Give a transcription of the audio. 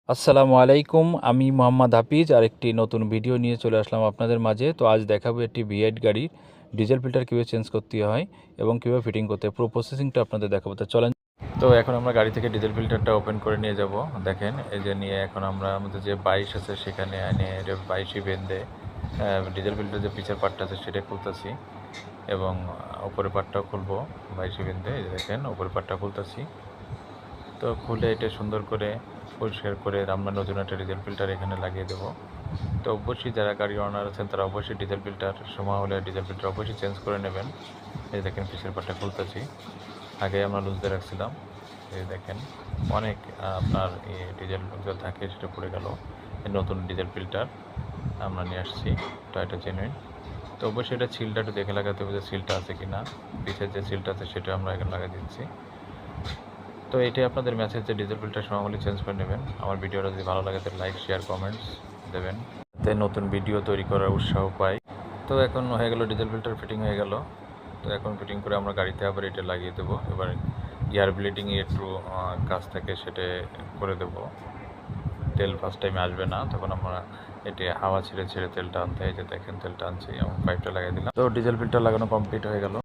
আসসালামু আলাইকুম। আমি মোহাম্মদ হাফিজ আরেকটি নতুন ভিডিও নিয়ে চলে আসলাম আপনাদের মাঝে। তো আজ দেখাবো একটি V8 গাড়ির ডিজেল ফিল্টার কীভাবে চেঞ্জ করতে হয় এবং কীভাবে ফিটিং করতে হয়, পুরো প্রসেসিংটা আপনাদের দেখাবো। তো চলেন। তো এখন আমরা গাড়ি থেকে ডিজেল ফিল্টারটা ওপেন করে নিয়ে যাব। দেখেন এই যে নিয়ে এখন আমরা আমাদের যে 22 আছে সেখানে এনে এটা 22ই বেঁধে ডিজেল ফিল্টার যে পিছের পার্টটা আছে সেটা খুলতেছি এবং উপরের পার্টটাও খুলবো 22ই বেঁধে। এই যে দেখেন উপরের পার্টটা খুলতেছি। তো খুলে এটা সুন্দর করে পরিষ্কার করে আমরা নতুন একটা ডিজেল ফিল্টার এখানে লাগিয়ে দেবো। তো অবশ্যই যারা গাড়ি ওনার আছেন তারা অবশ্যই ডিজেল ফিল্টার সময় হলে ডিজেল ফিল্টার অবশ্যই চেঞ্জ করে নেবেন। এই দেখেন পিছের পাটটা খুলতেছি, আগে আমরা লুজ দিয়ে রাখছিলাম। এই দেখেন অনেক আপনার ডিজেল থাকে সেটা পড়ে গেল। নতুন ডিজেল ফিল্টার আমরা নিয়ে আসছি, তো এটা জেনুইন। তো অবশ্যই এটা সিলটা একটু দেখে লাগাতে হবে যে সিলটা আছে কি না। পিছের যে সিলটা আছে সেটা আমরা এখানে লাগিয়ে দিচ্ছি। তো এটাই আপনাদের মেসেজ যে ডিজেল ফিল্টার সময়গুলি চেঞ্জ করে নেবেন। আমার ভিডিওটা যদি ভালো লাগে তাহলে লাইক শেয়ার কমেন্টস দেবেন, যাতে নতুন ভিডিও তৈরি করার উৎসাহ পাই। তো এখন হয়ে গেল ডিজেল ফিল্টার ফিটিং হয়ে গেল। তো এখন ফিটিং করে আমরা গাড়িতে আবার এটা লাগিয়ে দেবো। এবার এয়ার ব্লিডিংয়ে একটু কাজ থাকে সেটা করে দেবো। তেল ফার্স্ট টাইমে আসবে না, তখন আমরা এটি হাওয়া ছেড়ে ছেড়ে তেলটা আনতে হয়। যে দেখেন তেলটা আনছি এবং পাইপটা লাগিয়ে দিলাম। তো ডিজেল ফিল্টার লাগানো কমপ্লিট হয়ে গেল।